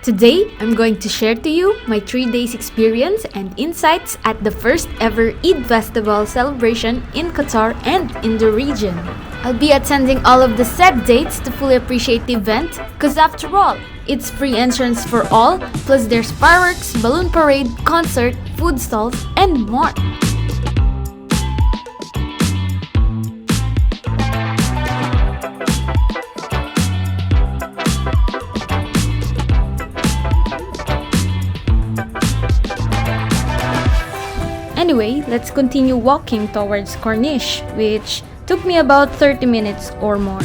Today, I'm going to share to you my 3 days experience and insights at the first ever Eid Festival celebration in Qatar and in the region. I'll be attending all of the said dates to fully appreciate the event, cause after all, it's free entrance for all, plus there's fireworks, balloon parade, concert, food stalls, and more. Anyway, let's continue walking towards Corniche, which took me about 30 minutes or more.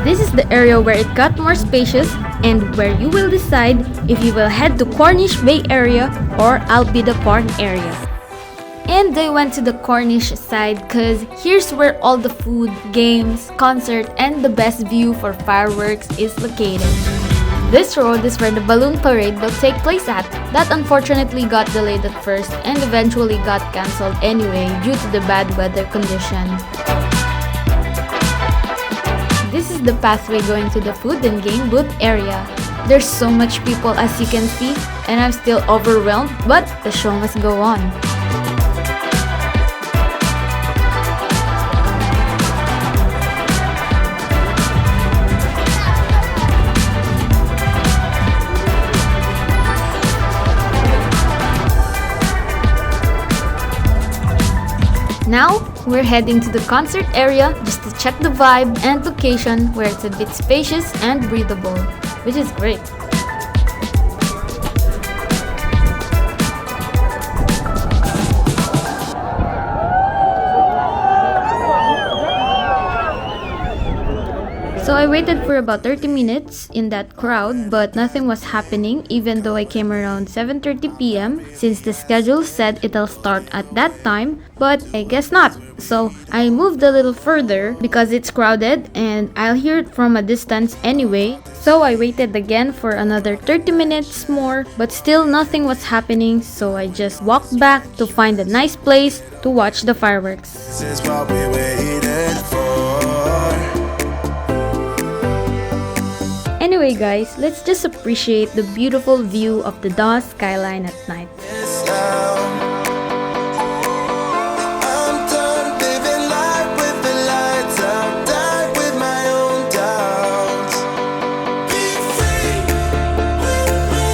This is the area where it got more spacious and where you will decide if you will head to Corniche Bay area or Albida Park area. And I went to the Corniche side cause here's where all the food, games, concert, and the best view for fireworks is located. This road is where the balloon parade will take place at, that unfortunately got delayed at first and eventually got cancelled anyway due to the bad weather conditions. This is the pathway going to the food and game booth area. There's so much people as you can see, and I'm still overwhelmed, but the show must go on. Now, we're heading to the concert area just to check the vibe and location where it's a bit spacious and breathable, which is great. So I waited for about 30 minutes in that crowd, but nothing was happening even though I came around 7:30 p.m. since the schedule said it'll start at that time, but I guess not. So I moved a little further because it's crowded and I'll hear it from a distance anyway. So I waited again for another 30 minutes more, but still nothing was happening, so I just walked back to find a nice place to watch the fireworks. This is what we waited for. Anyway guys, let's just appreciate the beautiful view of the Daw skyline at night. I'm done living life with the lights out, die with my own doubts. Be free with me.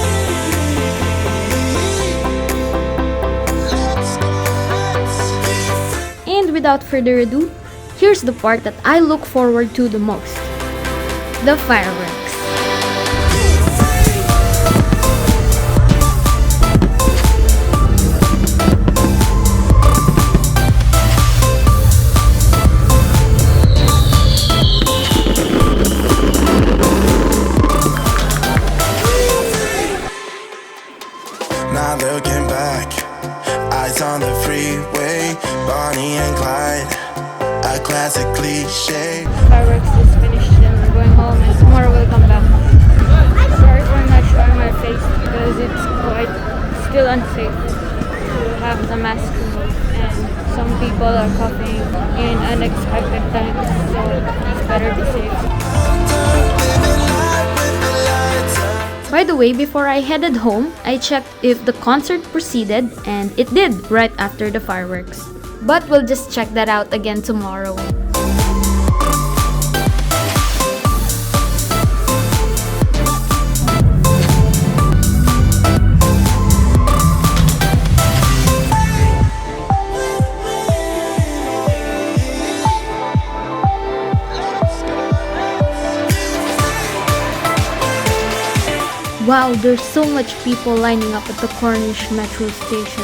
Let's be free. And without further ado, here's the part that I look forward to the most: the fireworks. Not looking back, eyes on the freeway, Bonnie and Clyde, a classic cliche. Fireworks is finished and we're going home and tomorrow we'll come back. Sorry for not showing my face because it's quite still unsafe to have the mask removed and some people are coughing in unexpected times, so it's better to save. By the way, before I headed home, I checked if the concert proceeded and it did right after the fireworks. But we'll just check that out again tomorrow. Wow, there's so much people lining up at the Corniche metro station.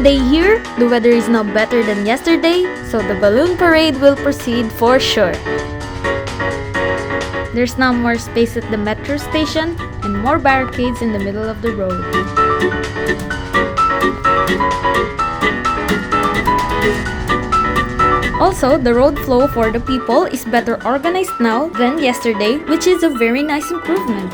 day here, the weather is now better than yesterday, so the balloon parade will proceed for sure. There's now more space at the metro station and more barricades in the middle of the road. Also, the road flow for the people is better organized now than yesterday, which is a very nice improvement.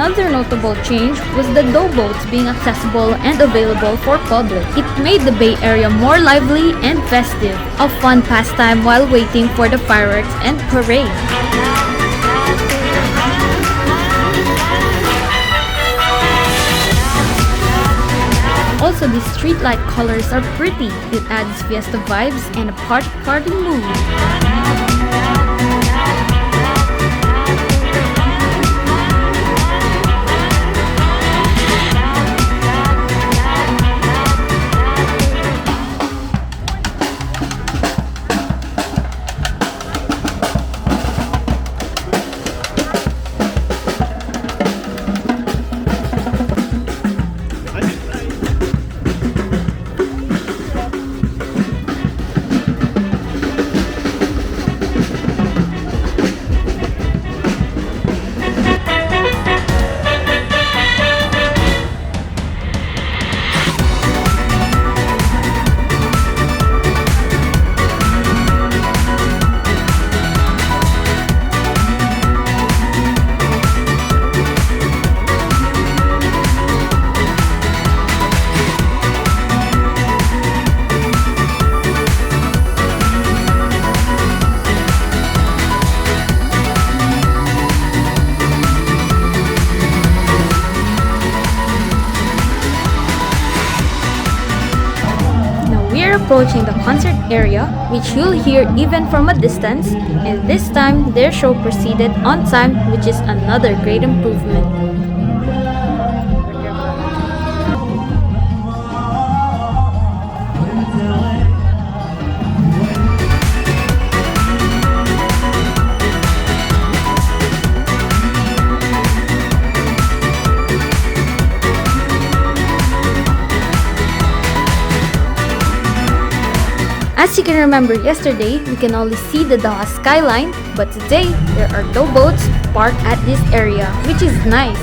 Another notable change was the dough boats being accessible and available for public. It made the Bay Area more lively and festive, a fun pastime while waiting for the fireworks and parade. Also, the streetlight colors are pretty. It adds fiesta vibes and a party mood. Approaching the concert area, which you'll hear even from a distance, and this time their show proceeded on time, which is another great improvement. As you can remember yesterday, we can only see the Doha skyline, but today there are dough boats parked at this area, which is nice.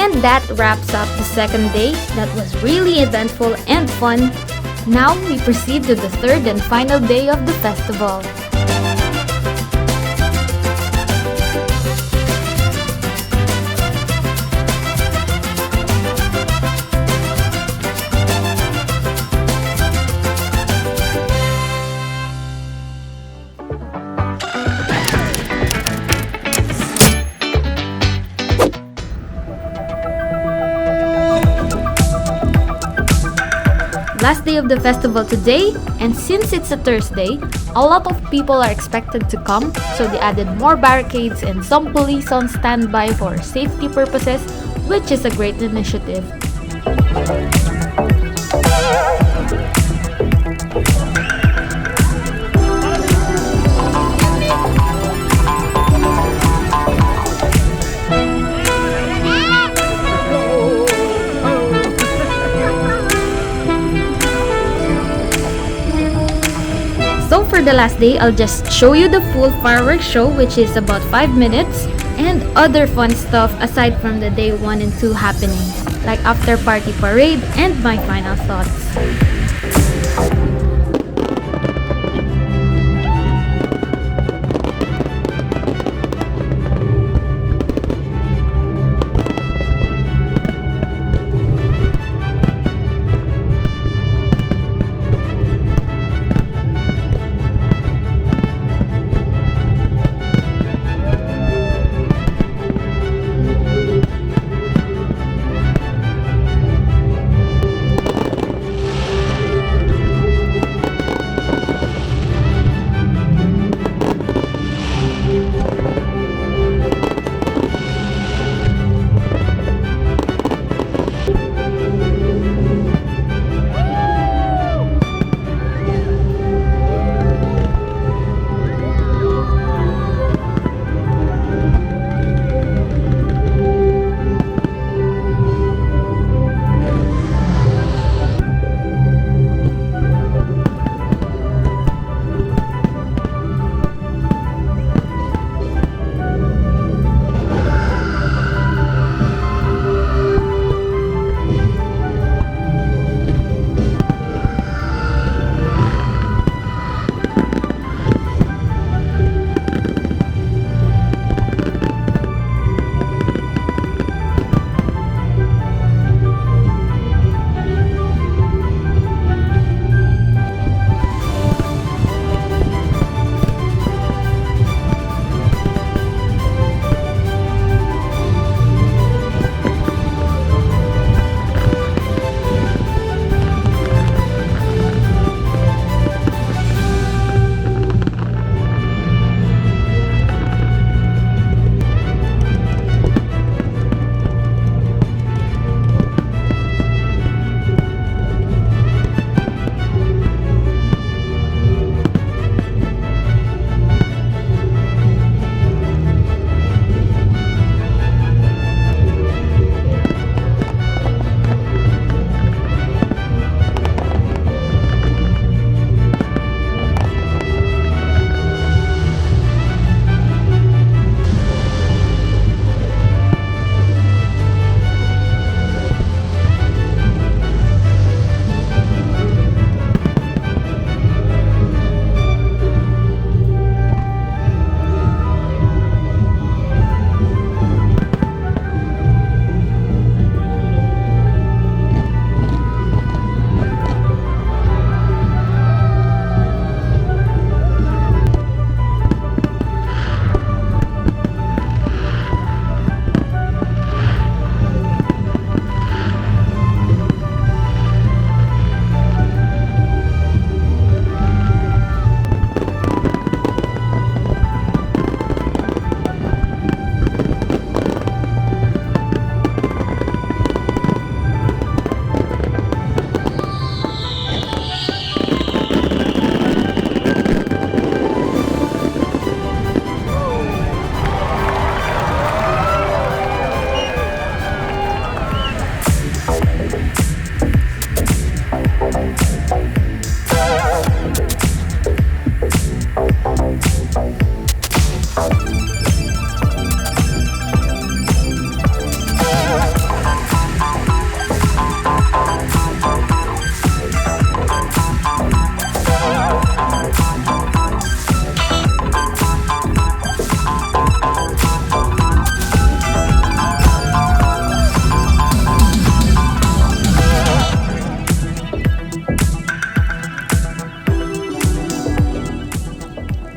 And that wraps up the second day that was really eventful and fun. Now we proceed to the third and final day of the festival. Last day of the festival today, and since it's a Thursday, a lot of people are expected to come, so they added more barricades and some police on standby for safety purposes, which is a great initiative. So for the last day, I'll just show you the full fireworks show, which is about 5 minutes, and other fun stuff aside from the day 1 and 2 happenings, like after party parade and my final thoughts.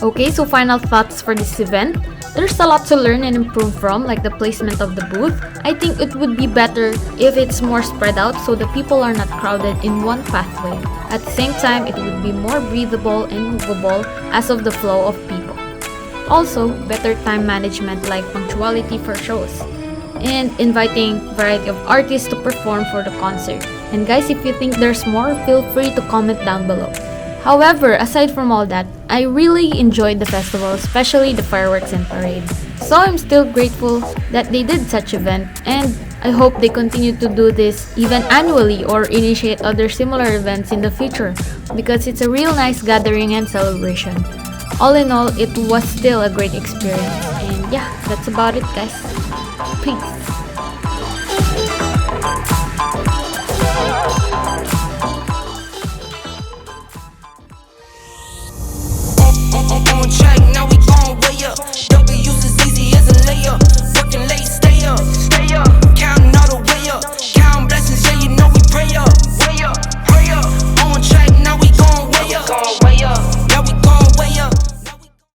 Okay, so final thoughts for this event. There's a lot to learn and improve from, like the placement of the booth. I think it would be better if it's more spread out so the people are not crowded in one pathway. At the same time, it would be more breathable and movable as of the flow of people. Also, better time management like punctuality for shows. And inviting variety of artists to perform for the concert. And guys, if you think there's more, feel free to comment down below. However, aside from all that, I really enjoyed the festival, especially the fireworks and parade. So I'm still grateful that they did such event, and I hope they continue to do this even annually or initiate other similar events in the future because it's a real nice gathering and celebration. All in all, it was still a great experience. And yeah, that's about it guys. Peace.